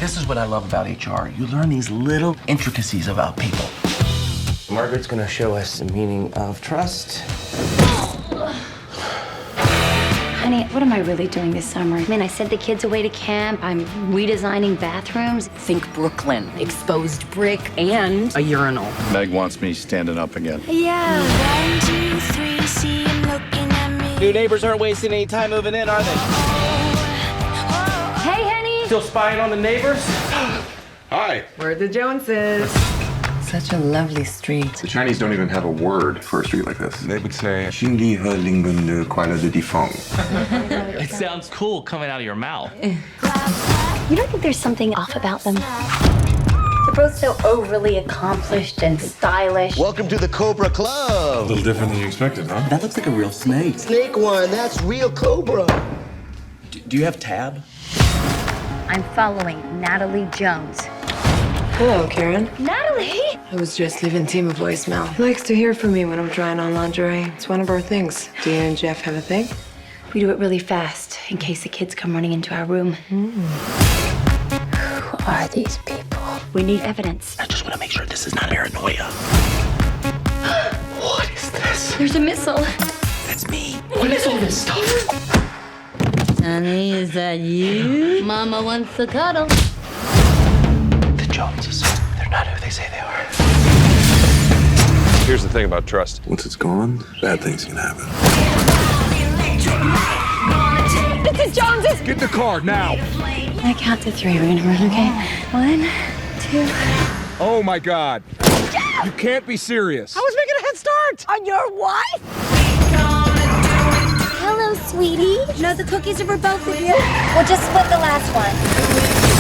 This is what I love about HR. You learn these little intricacies about people. Margaret's gonna show us the meaning of trust. Honey, what am I really doing this summer? I mean, I sent the kids away to camp. I'm redesigning bathrooms. Think Brooklyn, exposed brick, and a urinal. Meg wants me standing up again. Yeah. 1, 2, 3, see him looking at me. New neighbors aren't wasting any time moving in, are they? Hey, honey. Still spying on the neighbors? Hi. We're the Joneses. Such a lovely street. The Chinese don't even have a word for a street like this. They would say, "Xinli he lingwen de kuai de difeng." It sounds cool coming out of your mouth. You don't think there's something off about them? They're both so overly accomplished and stylish. Welcome to the Cobra Club. A little different than you expected, huh? That looks like a real snake. Snake one, that's real Cobra. Do you have Tab? I'm following Natalie Jones. Hello, Karen. Natalie! I was just leaving Tim a voicemail. He likes to hear from me when I'm trying on lingerie. It's one of our things. Do you and Jeff have a thing? We do it really fast in case the kids come running into our room. Who are these people? We need evidence. I just want to make sure this is not paranoia. What is this? There's a missile. That's me. What is all this stuff? Honey, is that you? Mama wants to cuddle. The Joneses. They're not who they say they are. Here's the thing about trust. Once it's gone, bad things can happen. This is Jones's! Get in the car now. I count to 3. We're gonna run, okay? 1, 2. Oh my God. You can't be serious. I was making a head start on your wife. Hello, sweetie. No, the cookies are for both of you. We'll just split the last one.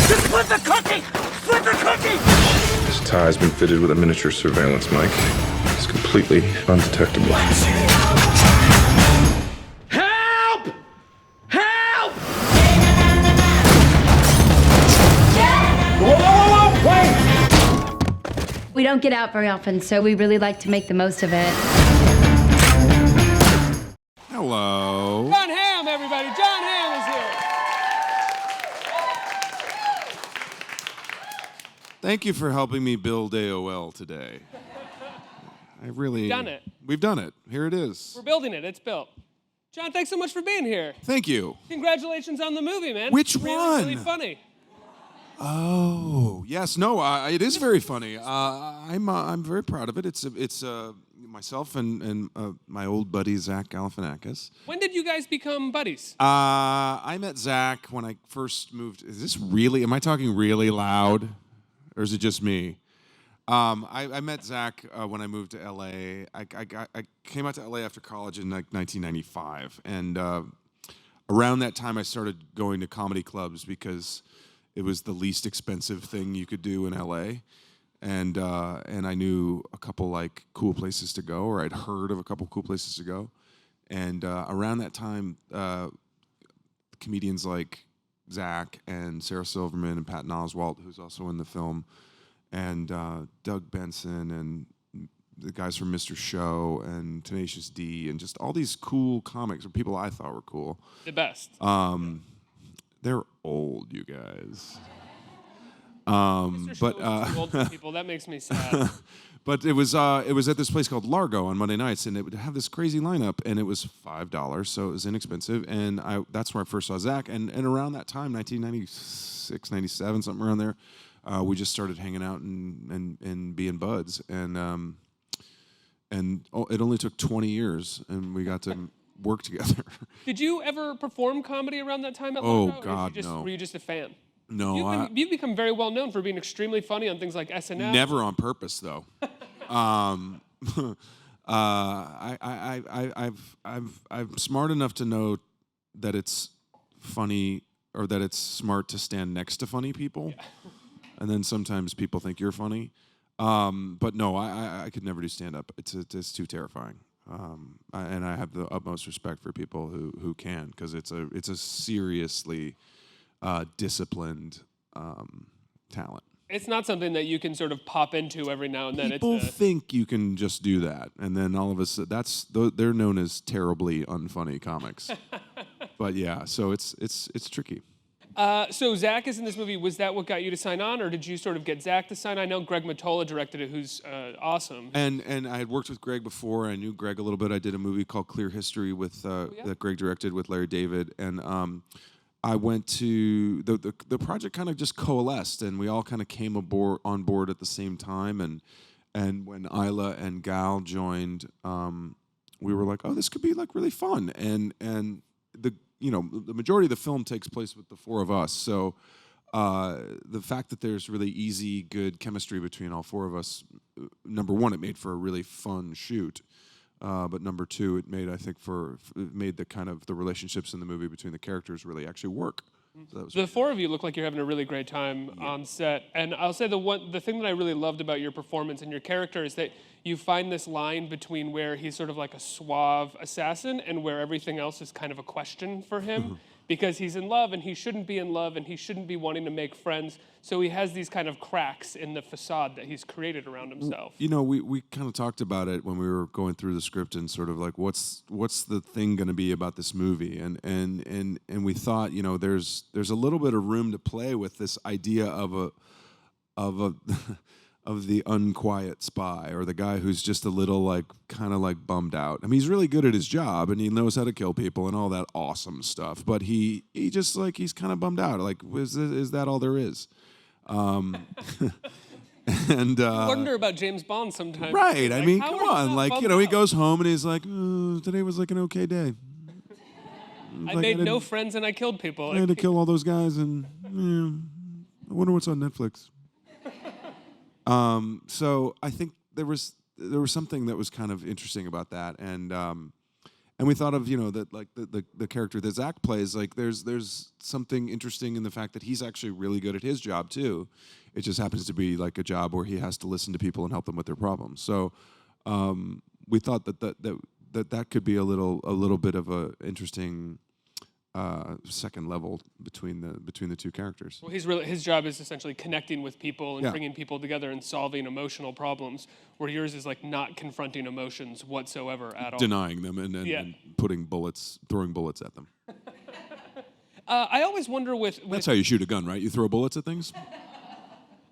Just split the cookie! Split the cookie! This tie has been fitted with a miniature surveillance mic. It's completely undetectable. Help! Help! Whoa, whoa, whoa, wait! We don't get out very often, so we really like to make the most of it. Hello. Jon Hamm, everybody. Jon Hamm is here. Thank you for helping me build AOL today. We've done it. We've done it. Here it is. We're building it. It's built. John, thanks so much for being here. Thank you. Congratulations on the movie, man. Which really, one? Really funny. Oh, yes. No, it is very funny. I'm very proud of it. It's myself and my old buddy Zach Galifianakis. When did you guys become buddies? I met Zach when I first moved. Is this really? Am I talking really loud, or is it just me? I met Zach when I moved to LA. I came out to LA after college in like 1995, and around that time I started going to comedy clubs because it was the least expensive thing you could do in LA. And I knew a couple like cool places to go, or I'd heard of a couple cool places to go. And around that time, comedians like Zach and Sarah Silverman and Patton Oswalt, who's also in the film, and Doug Benson and the guys from Mr. Show and Tenacious D and just all these cool comics or people I thought were cool. The best. They're old, you guys. Mr. But Show is too old for people. That makes me sad. but it was at this place called Largo on Monday nights, and it would have this crazy lineup, and it was $5, so it was inexpensive, and that's where I first saw Zach, and around that time, 1996, 97, something around there, we just started hanging out and being buds, and it only took 20 years, and we got to work together. Did you ever perform comedy around that time at Oh, Largo, God, no. Were you just a fan? No, You've become very well known for being extremely funny on things like SNL. never on purpose, though. I'm smart enough to know that it's funny or that it's smart to stand next to funny people, and then sometimes people think you're funny. But no, I could never do stand up. It's too terrifying. And I have the utmost respect for people who can, because it's a seriously disciplined talent. It's not something that you can sort of pop into every now and then. People think you can just do that, and then all of a sudden, they're known as terribly unfunny comics. But yeah, so it's tricky. So Zach is in this movie. Was that what got you to sign on, or did you sort of get Zach to sign on? I know Greg Mottola directed it, who's awesome. And I had worked with Greg before. I knew Greg a little bit. I did a movie called Clear History with that Greg directed with Larry David, and I went to the project kind of just coalesced, and we all kind of came on board at the same time. And when Isla and Gal joined, we were like, oh, this could be like really fun. And the majority of the film takes place with the four of us. So the fact that there's really easy, good chemistry between all four of us, number one, it made for a really fun shoot. But number two, it made, I think, it made the kind of the relationships in the movie between the characters really actually work. So the four of you look like you're having a really great time on set. And I'll say the thing that I really loved about your performance and your character is that you find this line between where he's sort of like a suave assassin and where everything else is kind of a question for him. Because he's in love and he shouldn't be in love and he shouldn't be wanting to make friends. So he has these kind of cracks in the facade that he's created around himself. You know, we kind of talked about it when we were going through the script and sort of like, what's the thing going to be about this movie? And we thought, you know, there's a little bit of room to play with this idea of the unquiet spy, or the guy who's just a little like kind of like bummed out. I mean, he's really good at his job and he knows how to kill people and all that awesome stuff, but he just like, he's kind of bummed out. Like, is that all there is? And I wonder about James Bond sometimes. Right. Like, I mean, come on. Like, you know, he goes home and he's like, today was like an okay day. I made no friends and I killed people. I had to kill all those guys, and I wonder what's on Netflix. So I think there was something that was kind of interesting about that, and we thought of, you know, that like the character that Zach plays, like there's something interesting in the fact that he's actually really good at his job too. It just happens to be like a job where he has to listen to people and help them with their problems. So we thought that could be a little bit of a interesting second level between the two characters. Well, his job is essentially connecting with people and bringing people together and solving emotional problems, where yours is like not confronting emotions whatsoever at all. Denying them and throwing bullets at them. I always wonder with That's how you shoot a gun, right? You throw bullets at things?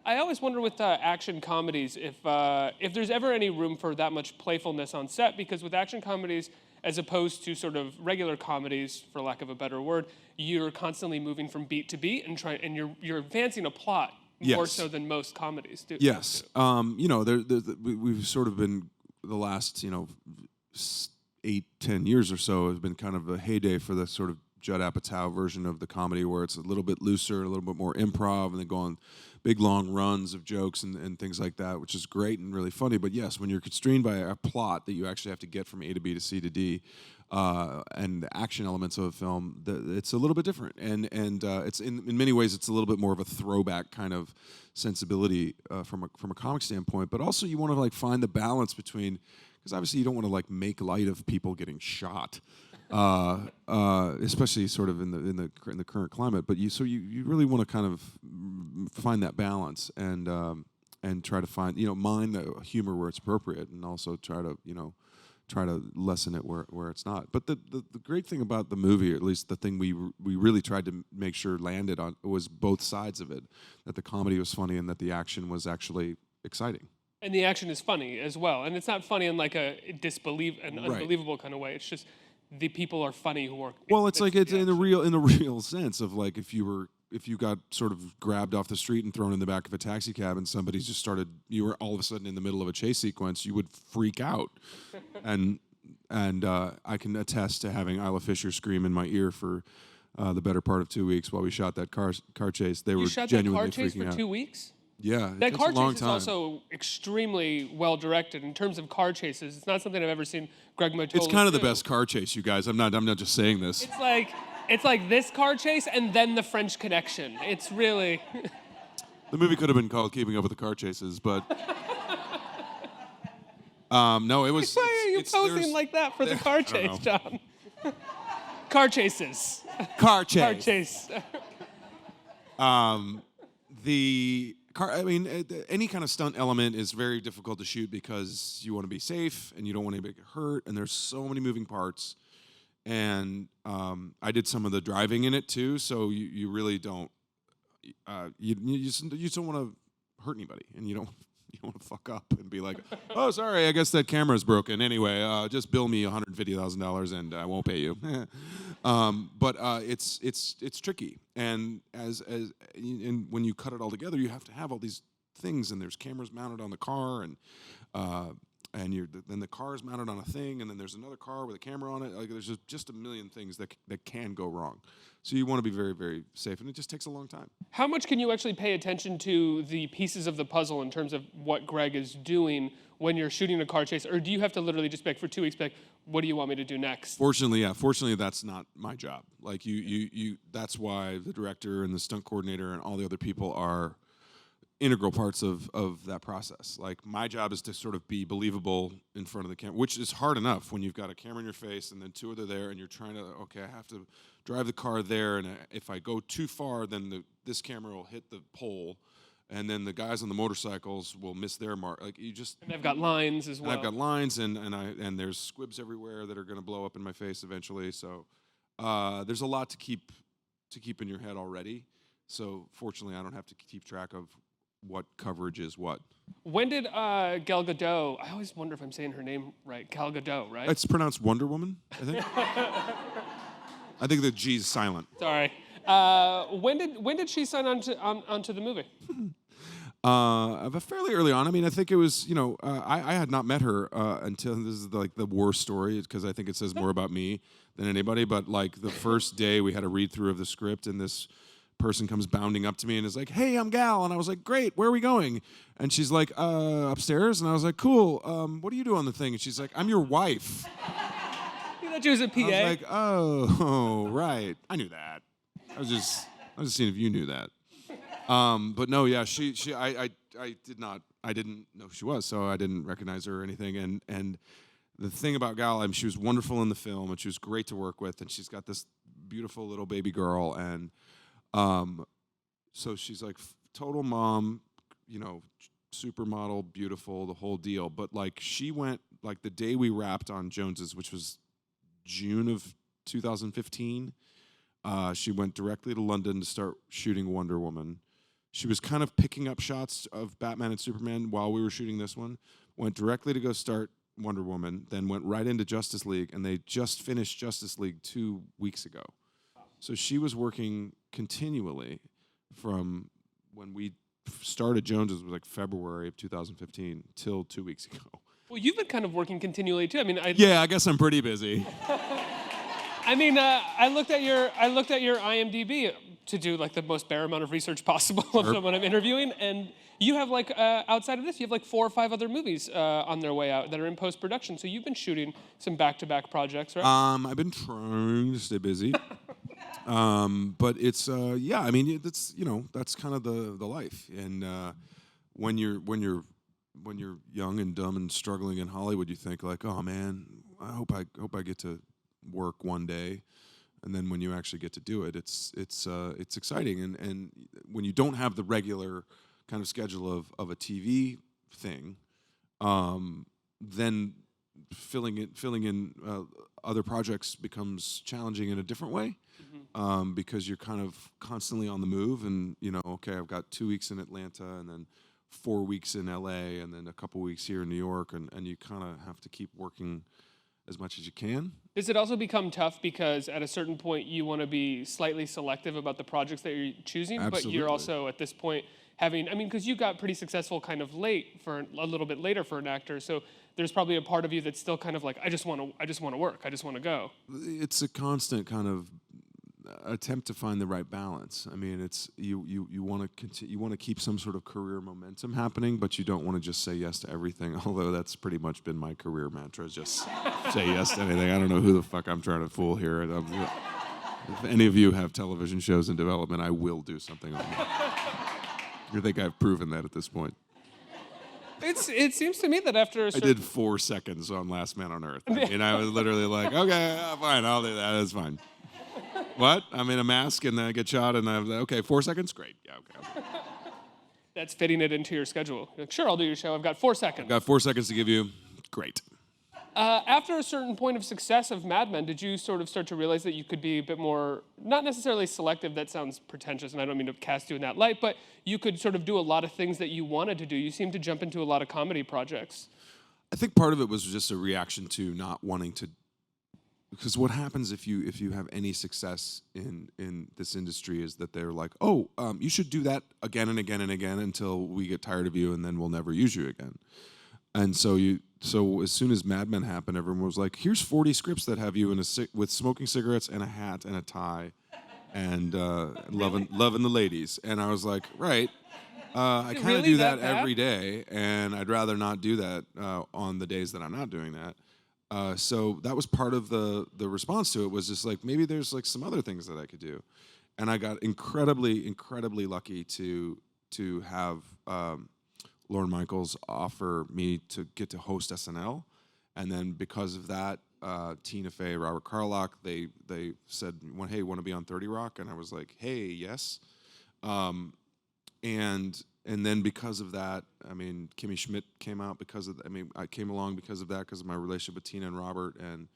I always wonder with action comedies if there's ever any room for that much playfulness on set, because with action comedies, as opposed to sort of regular comedies, for lack of a better word, you're constantly moving from beat to beat and you're advancing a plot more so than most comedies do. Yes. You know, we've sort of been the last 8-10 years or so has been kind of a heyday for the sort of Judd Apatow version of the comedy, where it's a little bit looser, a little bit more improv, and they go on big long runs of jokes and things like that, which is great and really funny. But yes, when you're constrained by a plot that you actually have to get from A to B to C to D, and the action elements of a film, it's a little bit different. And it's in many ways it's a little bit more of a throwback kind of sensibility from a comic standpoint. But also you want to like find the balance between, because obviously you don't want to like make light of people getting shot. Especially sort of in the current climate, but you really want to kind of find that balance and try to find, mind the humor where it's appropriate, and also try to lessen it where it's not. But the great thing about the movie, or at least the thing we really tried to make sure landed on, was both sides of it. That the comedy was funny and that the action was actually exciting. And the action is funny as well, and it's not funny in like an unbelievable kind of way. It's just the people are funny who are. Well, it's like it's in the real sense of like if you got sort of grabbed off the street and thrown in the back of a taxi cab and somebody just started, you were all of a sudden in the middle of a chase sequence, you would freak out, and I can attest to having Isla Fisher scream in my ear for the better part of 2 weeks while we shot that car chase. They were genuinely freaking out. You shot that car chase for 2 weeks? Yeah, that car chase is also extremely well directed in terms of car chases. It's not something I've ever seen Greg Mottola It's kind of do. the best car chase, you guys. I'm not just saying this. It's like this car chase and then the French Connection. It's really. The movie could have been called Keeping Up with the Car Chases, but no, it was. Why are you posing like that for the car chase, John? Car chases. Car chase. Car chase. The car, I mean, any kind of stunt element is very difficult to shoot because you want to be safe and you don't want anybody to get hurt, and there's so many moving parts. and I did some of the driving in it too. So you really don't you just don't want to hurt anybody, and you don't want to fuck up and be like, oh, sorry, I guess that camera's broken. Anyway, just bill me $150,000 and I won't pay you. But it's tricky, and and when you cut it all together, you have to have all these things, and there's cameras mounted on the car, and then the car is mounted on a thing, and then there's another car with a camera on it. Like there's just a million things that can go wrong. So you want to be very, very safe, and it just takes a long time. How much can you actually pay attention to the pieces of the puzzle in terms of what Greg is doing when you're shooting a car chase, or do you have to literally just be like, for 2 weeks, be like, what do you want me to do next? Fortunately, that's not my job. Like you that's why the director and the stunt coordinator and all the other people are integral parts of that process. Like my job is to sort of be believable in front of the camera, which is hard enough when you've got a camera in your face and then two are there and you're trying to, okay, I have to drive the car there, and if I go too far, then this camera will hit the pole, and then the guys on the motorcycles will miss their mark. Like you just. And I've got lines as well. I've got lines, and there's squibs everywhere that are going to blow up in my face eventually. So there's a lot to keep in your head already. So fortunately, I don't have to keep track of what coverage is what. When did Gal Gadot, I always wonder if I'm saying her name right, Gal Gadot, right? It's pronounced Wonder Woman, I think. I think the G's silent. Sorry. When did she sign onto the movie? Fairly early on. I mean, I think it was, I had not met her until, this is like the war story, because I think it says more about me than anybody, but like the first day we had a read through of the script, and this person comes bounding up to me and is like, hey, I'm Gal. And I was like, great, where are we going? And she's like, upstairs. And I was like, cool, what do you do on the thing? And she's like, I'm your wife. You thought she was a PA? I was like, oh, right. I knew that. I was just seeing if you knew that. But no, yeah, I didn't know who she was, so I didn't recognize her or anything. And the thing about Gal, she was wonderful in the film, and she was great to work with, and she's got this beautiful little baby girl, and so she's like total mom, supermodel, beautiful, the whole deal. But like she went, like the day we wrapped on Jones's, which was June of 2015, she went directly to London to start shooting Wonder Woman. She was kind of picking up shots of Batman and Superman while we were shooting this one, went directly to go start Wonder Woman, then went right into Justice League, and they just finished Justice League 2 weeks ago. So she was working continually from when we started Jones's, was like February of 2015 till 2 weeks ago. Well, you've been kind of working continually too. I mean, I guess I'm pretty busy. I mean, I looked at your IMDb to do like the most bare amount of research possible when I'm interviewing, and you have like outside of this, you have like 4 or 5 other movies on their way out that are in post-production. So you've been shooting some back-to-back projects, right? I've been trying to stay busy. But it's I mean, that's that's kind of the life. And when you're young and dumb and struggling in Hollywood, you think like, oh man, I hope I get to work one day. And then when you actually get to do it, it's exciting. And when you don't have the regular kind of schedule of a TV thing, then filling in other projects becomes challenging in a different way. Because you're kind of constantly on the move, and okay, I've got 2 weeks in Atlanta, and then 4 weeks in LA, and then a couple weeks here in New York, and you kind of have to keep working as much as you can. Does it also become tough because at a certain point you want to be slightly selective about the projects that you're choosing, Absolutely. But you're also at this point because you got pretty successful kind of late for a little bit later for an actor, so there's probably a part of you that's still kind of like, I just want to work, I just want to go. It's a constant kind of attempt to find the right balance. I mean, it's you want to keep some sort of career momentum happening, but you don't want to just say yes to everything. Although that's pretty much been my career mantra: just say yes to anything. I don't know who the fuck I'm trying to fool here. If any of you have television shows in development, I will do something on that. I think I've proven that at this point. It seems to me that after I did 4 seconds on Last Man on Earth. I mean, I was literally like, okay, fine, I'll do that. That's fine. What? I'm in a mask and then I get shot and I'm like, okay, 4 seconds? Great. Yeah, okay. That's fitting it into your schedule. You're like, sure, I'll do your show. I've got 4 seconds. I've got 4 seconds to give you. Great. After a certain point of success of Mad Men, did you sort of start to realize that you could be a bit more, not necessarily selective, that sounds pretentious, and I don't mean to cast you in that light, but you could sort of do a lot of things that you wanted to do. You seemed to jump into a lot of comedy projects. I think part of it was just a reaction to not wanting to, because what happens if you have any success in this industry is that they're like, oh, you should do that again and again and again until we get tired of you, and then we'll never use you again. And so as soon as Mad Men happened, everyone was like, here's 40 scripts that have you with smoking cigarettes and a hat and a tie, and loving the ladies. And I was like, right. I kind of do that every day, and I'd rather not do that on the days that I'm not doing that. So that was part of the response to it, was just like, maybe there's like some other things that I could do. And I got incredibly, incredibly lucky to have Lorne Michaels offer me to get to host SNL. And then because of that, Tina Fey, Robert Carlock, they said, hey, want to be on 30 Rock? And I was like, hey, yes. And then because of that, I mean, Kimmy Schmidt came out because of, I came along because of that, because of my relationship with Tina and Robert. And,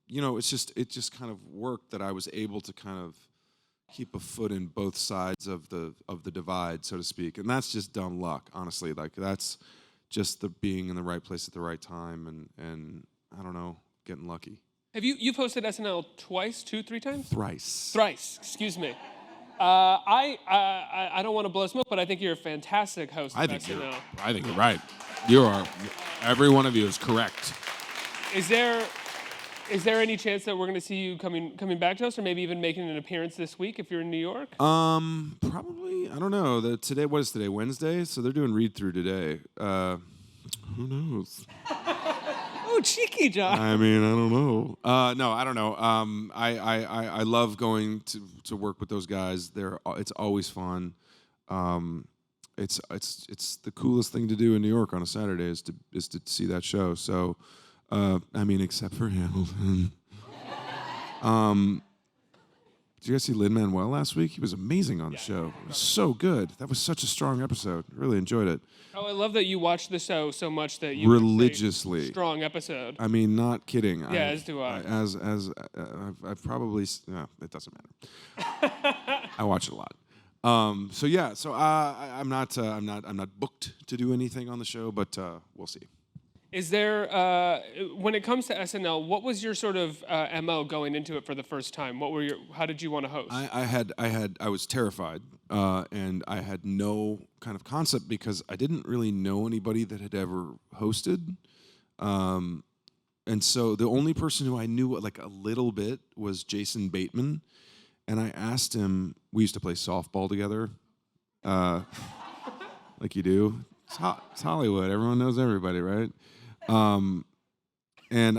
it just kind of worked that I was able to kind of keep a foot in both sides of the divide, so to speak. And that's just dumb luck, honestly. Like, that's just the being in the right place at the right time, and I don't know, getting lucky. You've hosted SNL twice, 3 times? Thrice, excuse me. I don't want to blow smoke, but I think you're a fantastic host of SNL. I think you're right. You are. Every one of you is correct. Is there any chance that we're going to see you coming back to us, or maybe even making an appearance this week if you're in New York? Probably. I don't know. What is today? Wednesday? So they're doing read-through today. Who knows? Oh, cheeky, Jon. I mean, I don't know. No, I don't know. I love going to work with those guys. It's always fun. It's the coolest thing to do in New York on a Saturday is to see that show. So, except for Hamilton. Did you guys see Lin-Manuel last week? He was amazing on the show. It was so good. That was such a strong episode. Really enjoyed it. Oh, I love that you watched the show so much that you religiously. Strong episode. I mean, not kidding. Yeah, as do I. I've probably it doesn't matter. I watch it a lot. I'm not booked to do anything on the show, but we'll see. Is there, when it comes to SNL, what was your sort of MO going into it for the first time? How did you want to host? I was terrified, and I had no kind of concept because I didn't really know anybody that had ever hosted. And so the only person who I knew like a little bit was Jason Bateman. And I asked him, we used to play softball together, like you do. It's Hollywood. Everyone knows everybody, right? And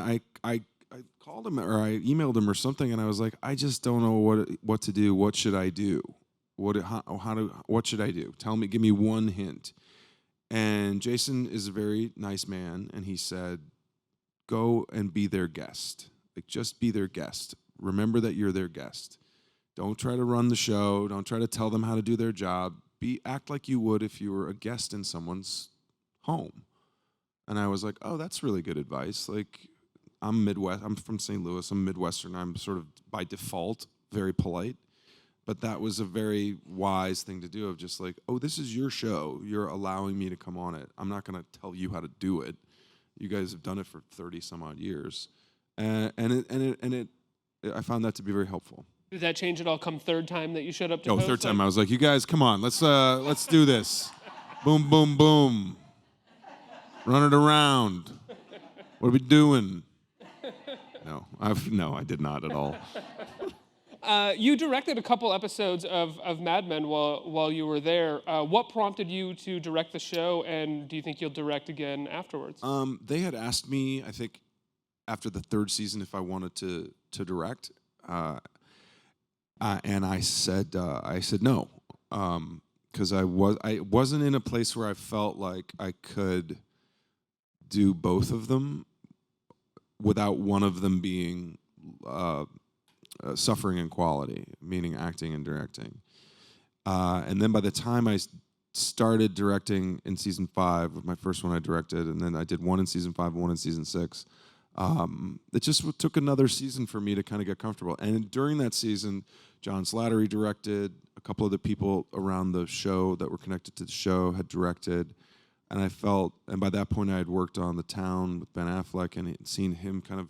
I called him or I emailed him or something, and I was like, I just don't know what to do. What should I do? What should I do? Tell me, give me one hint. And Jason is a very nice man, and he said, go and be their guest. Like, just be their guest. Remember that you're their guest. Don't try to run the show. Don't try to tell them how to do their job. Act like you would if you were a guest in someone's home. And I was like, oh, that's really good advice. Like, I'm from St. Louis. I'm Midwestern. I'm sort of, by default, very polite. But that was a very wise thing to do, of just like, oh, this is your show. You're allowing me to come on it. I'm not going to tell you how to do it. You guys have done it for 30 some odd years. I found that to be very helpful. Did that change at all come third time that you showed up to host? Third time. I was like, you guys, come on. Let's do this. Boom, boom, boom. Run it around. What are we doing? No, I did not at all. You directed a couple episodes of Mad Men while you were there. What prompted you to direct the show, and do you think you'll direct again afterwards? They had asked me, I think, after the third season, if I wanted to direct, and I said no, because I wasn't in a place where I felt like I could do both of them without one of them being suffering in quality, meaning acting and directing. And then by the time I started directing in season 5, my first one I directed, and then I did one in season 5 and one in season 6. It just took another season for me to kind of get comfortable. And during that season, John Slattery directed, a couple of the people around the show that were connected to the show had directed, and I felt, and by that point I had worked on The Town with Ben Affleck and seen him kind of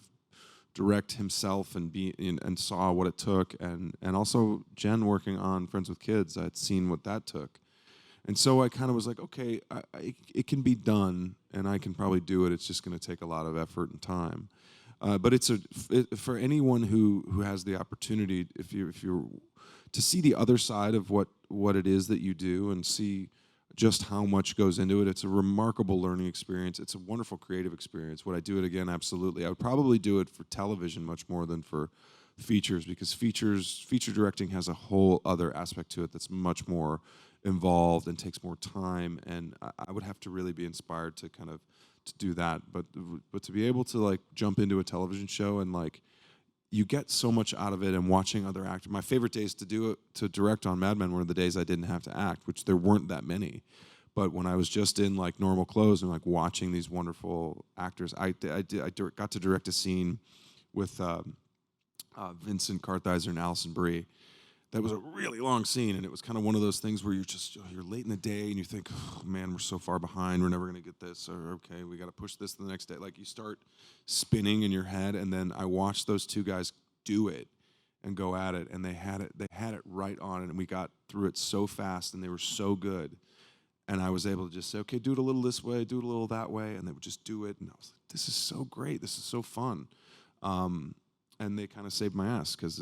direct himself and saw what it took, and also Jen working on Friends with Kids, I had seen what that took. And so I kind of was like, okay, it can be done, and I can probably do it. It's just going to take a lot of effort and time. But for anyone who has the opportunity, if you're to see the other side of what it is that you do and see just how much goes into it, it's a remarkable learning experience. It's a wonderful creative experience. Would I do it again? Absolutely. I would probably do it for television much more than for features, because feature directing has a whole other aspect to it that's much more involved and takes more time, and I would have to really be inspired to kind of to do that. But to be able to like jump into a television show and like you get so much out of it, and watching other actors. My favorite days to direct on Mad Men were the days I didn't have to act, which there weren't that many. But when I was just in like normal clothes and like watching these wonderful actors, I got to direct a scene with Vincent Kartheiser and Alison Brie. That was a really long scene, and it was kind of one of those things where you're late in the day and you think, oh man, we're so far behind, we're never going to get this, or okay, we got to push this to the next day. Like you start spinning in your head, and then I watched those two guys do it and go at it, and they had it right on it, and we got through it so fast, and they were so good. And I was able to just say, okay, do it a little this way, do it a little that way, and they would just do it, and I was like, this is so great, this is so fun. And they kind of saved my ass, because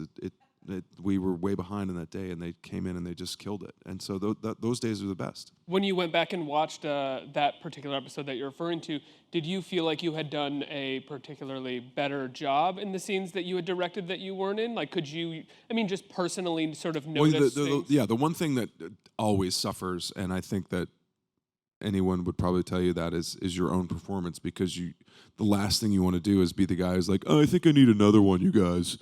we were way behind in that day, and they came in and they just killed it. And so those days are the best. When you went back and watched that particular episode that you're referring to, did you feel like you had done a particularly better job in the scenes that you had directed that you weren't in? Like, could you, just personally sort of notice things? The one thing that always suffers, and I think that anyone would probably tell you that, is your own performance, because the last thing you want to do is be the guy who's like, oh, I think I need another one, you guys.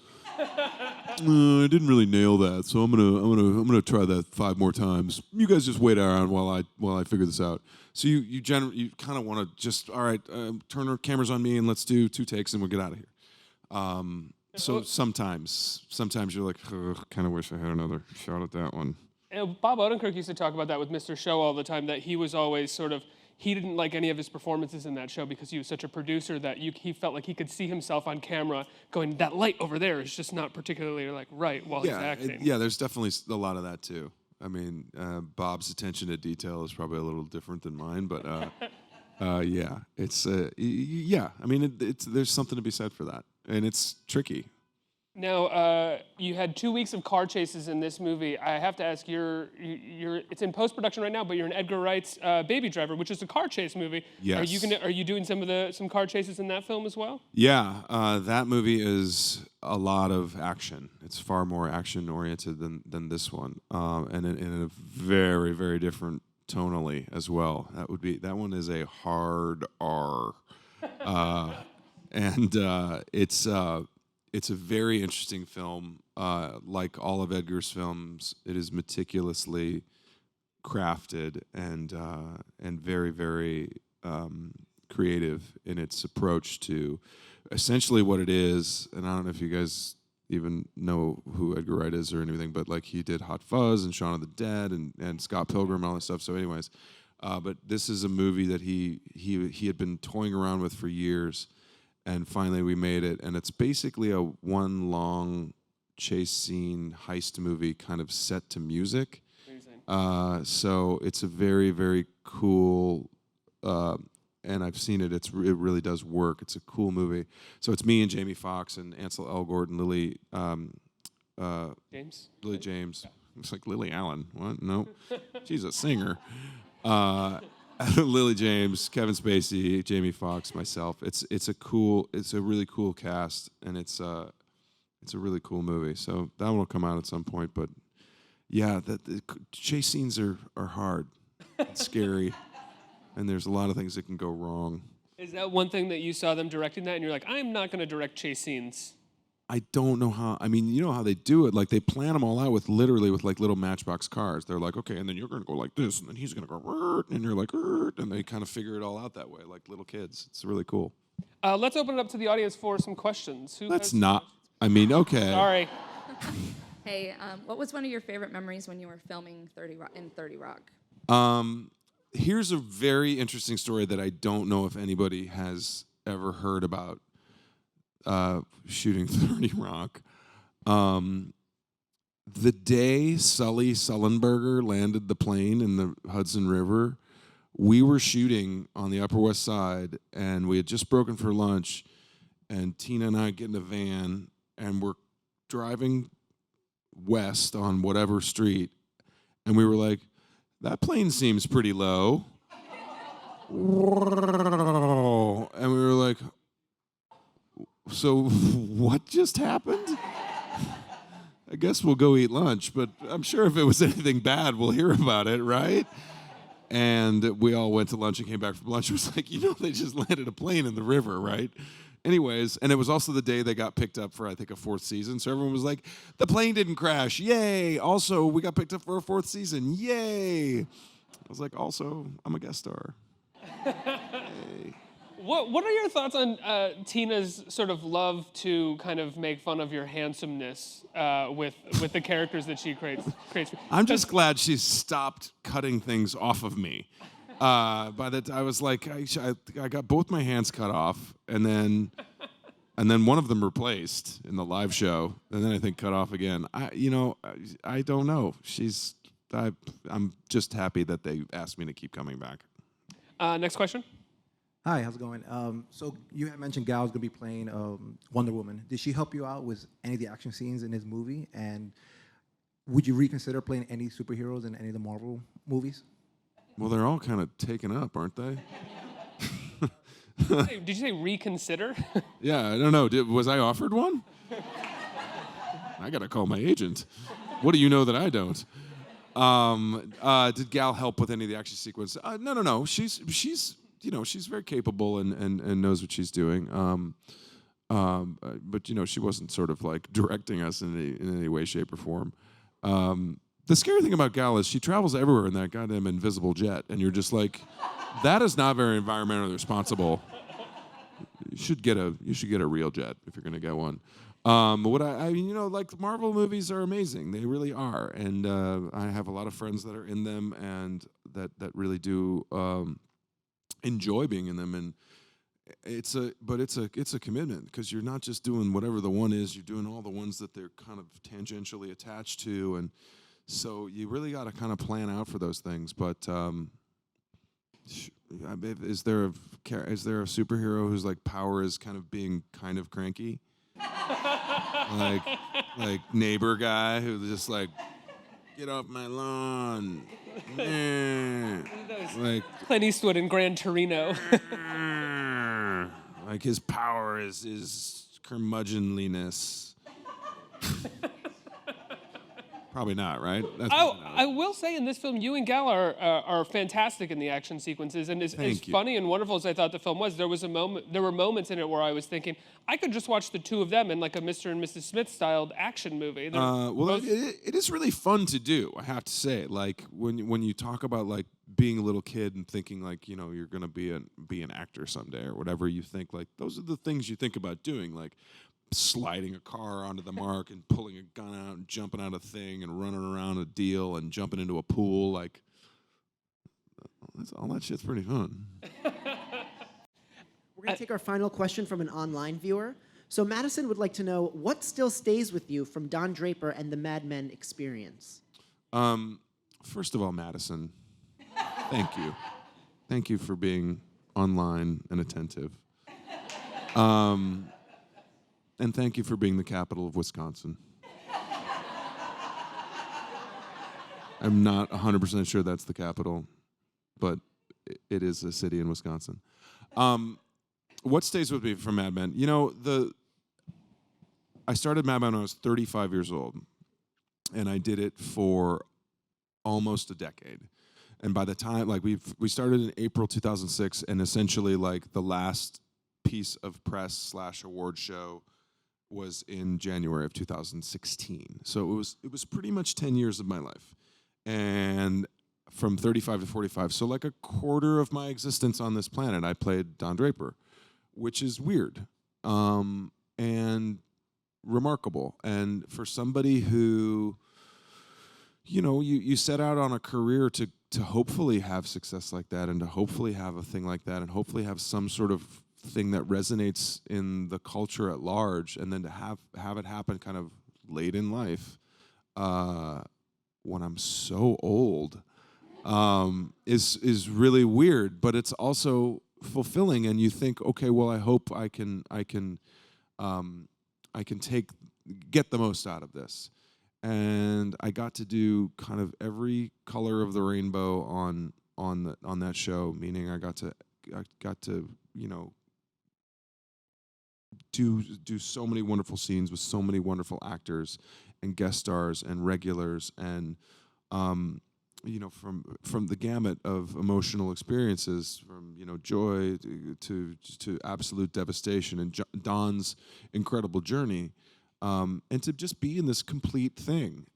I didn't really nail that, so I'm gonna try that 5 more times. You guys just wait around while I figure this out. So you kind of want to just, all right, turn our cameras on me and let's do 2 takes and we'll get out of here. So sometimes you're like, kind of wish I had another shot at that one. Bob Odenkirk used to talk about that with Mr. Show all the time, that he was always sort of, he didn't like any of his performances in that show because he was such a producer that he felt like he could see himself on camera going, that light over there is just not particularly like right while he's acting. There's definitely a lot of that too. Bob's attention to detail is probably a little different than mine, but it's there's something to be said for that, and it's tricky. Now, you had 2 weeks of car chases in this movie. I have to ask, it's in post-production right now, but you're in Edgar Wright's Baby Driver, which is a car chase movie. Yes. Are you doing some car chases in that film as well? Yeah, that movie is a lot of action. It's far more action-oriented than this one, and in a very, very different tonally as well. That one is a hard R, and it's a very interesting film. Like all of Edgar's films, it is meticulously crafted and very, very creative in its approach to essentially what it is. And I don't know if you guys even know who Edgar Wright is or anything, but like he did Hot Fuzz and Shaun of the Dead and Scott Pilgrim and all that stuff. So anyways, but this is a movie that he had been toying around with for years. And finally we made it, and it's basically a one long chase scene heist movie kind of set to music. Amazing. So it's a very, very cool, and I've seen it, it really does work. It's a cool movie. So it's me and Jamie Foxx and Ansel Elgort and Lily James. Yeah. It's like Lily Allen. What? No. She's a singer. Lily James, Kevin Spacey, Jamie Foxx, myself. It's a really cool cast, and it's a really cool movie. So that one will come out at some point. But yeah, the chase scenes are hard, and scary, and there's a lot of things that can go wrong. Is that one thing that you saw them directing that, and you're like, I'm not going to direct chase scenes? I don't know how. I mean, you know how they do it. Like they plan them all out with literally with like little Matchbox cars. They're like, okay, and then you're gonna go like this, and then he's gonna go, and you're like, and they kind of figure it all out that way, like little kids. It's really cool. Let's open it up to the audience for some questions. Let's not. I mean, okay. Sorry. Hey, what was one of your favorite memories when you were filming 30 Rock? Here's a very interesting story that I don't know if anybody has ever heard about shooting 30 Rock. The day Sully Sullenberger landed the plane in the Hudson River, we were shooting on the Upper West Side, and we had just broken for lunch, and Tina and I get in a van, and we're driving west on whatever street, and we were like, that plane seems pretty low. And we were like, so what just happened? I guess we'll go eat lunch, but I'm sure if it was anything bad, we'll hear about it, right? And we all went to lunch and came back from lunch. It was like, they just landed a plane in the river, right? Anyways, and it was also the day they got picked up for, I think, a 4th season. So everyone was like, the plane didn't crash. Yay. Also, we got picked up for a 4th season. Yay. I was like, also, I'm a guest star. Yay. What are your thoughts on Tina's sort of love to kind of make fun of your handsomeness with the characters that she creates? I'm just glad she's stopped cutting things off of me. By that, I was like, I got both my hands cut off, and then one of them replaced in the live show, and then I think cut off again. I don't know. I'm just happy that they asked me to keep coming back. Next question. Hi, how's it going? So you had mentioned Gal's gonna be playing Wonder Woman. Did she help you out with any of the action scenes in his movie? And would you reconsider playing any superheroes in any of the Marvel movies? Well, they're all kind of taken up, aren't they? Did you say reconsider? Yeah, I don't know. Was I offered one? I gotta call my agent. What do you know that I don't? Did Gal help with any of the action sequence? No. She's very capable and knows what she's doing. But she wasn't sort of like directing us in any way, shape, or form. The scary thing about Gal is she travels everywhere in that goddamn invisible jet, and you're just like, that is not very environmentally responsible. You should get a real jet if you're gonna get one. Like the Marvel movies are amazing. They really are, and I have a lot of friends that are in them, and that really do enjoy being in them. And it's a commitment, because you're not just doing whatever the one is. You're doing all the ones that they're kind of tangentially attached to, and so you really got to kind of plan out for those things. But is there a superhero whose like power is kind of being kind of cranky, like neighbor guy who just like, get off my lawn, like Clint Eastwood in Gran Torino. Like his power is curmudgeonliness. Probably not, right? I will say in this film, you and Gal are fantastic in the action sequences, and as funny and wonderful as I thought the film was, there were moments in it where I was thinking I could just watch the two of them in like a Mr. and Mrs. Smith styled action movie. It is really fun to do, I have to say. Like when you talk about like being a little kid and thinking like you're gonna be an actor someday or whatever, you think like those are the things you think about doing, like sliding a car onto the mark and pulling a gun out and jumping out a thing and running around a deal and jumping into a pool. Like, all that shit's pretty fun. We're going to take our final question from an online viewer. So Madison would like to know, what still stays with you from Don Draper and the Mad Men experience? First of all, Madison, thank you. Thank you for being online and attentive. And thank you for being the capital of Wisconsin. I'm not 100% sure that's the capital, but it is a city in Wisconsin. What stays with me from Mad Men? I started Mad Men when I was 35 years old, and I did it for almost a decade. And by the time, like, we started in April 2006, and essentially, like, the last piece of press / award show was in January of 2016. So it was pretty much 10 years of my life. And from 35 to 45, so like a quarter of my existence on this planet, I played Don Draper, which is weird and remarkable. And for somebody who, you know, you set out on a career to hopefully have success like that, and to hopefully have a thing like that, and hopefully have some sort of thing that resonates in the culture at large, and then to have it happen kind of late in life, when I'm so old, is really weird, but it's also fulfilling. And you think, okay, well, I hope I can get the most out of this. And I got to do kind of every color of the rainbow on that show. Meaning, I got to you know, do so many wonderful scenes with so many wonderful actors and guest stars and regulars, and you know, from the gamut of emotional experiences, from, you know, joy to absolute devastation, and Don's incredible journey, and to just be in this complete thing.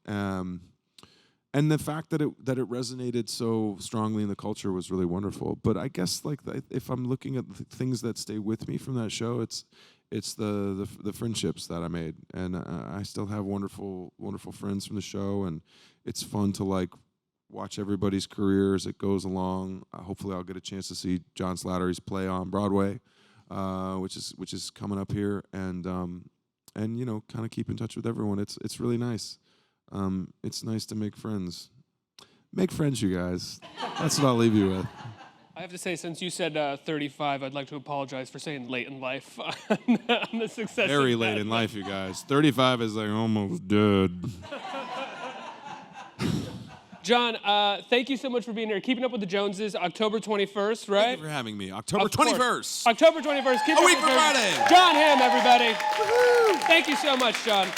And the fact that it resonated so strongly in the culture was really wonderful. But I guess, like, if I'm looking at the things that stay with me from that show, it's the friendships that I made, and I still have wonderful friends from the show, and it's fun to, like, watch everybody's career as it goes along. Hopefully, I'll get a chance to see John Slattery's play on Broadway, which is coming up here, and you know, kind of keep in touch with everyone. It's really nice. It's nice to make friends. Make friends, you guys. That's what I'll leave you with. I have to say, since you said 35, I'd like to apologize for saying late in life on the success. Very late in life, you guys. 35 is like almost dead. Jon, thank you so much for being here. Keeping Up with the Joneses, October 21st, right? Thank you for having me. October 21st. October 21st. A week from Friday. Jon Hamm, everybody. Woo-hoo. Thank you so much, Jon.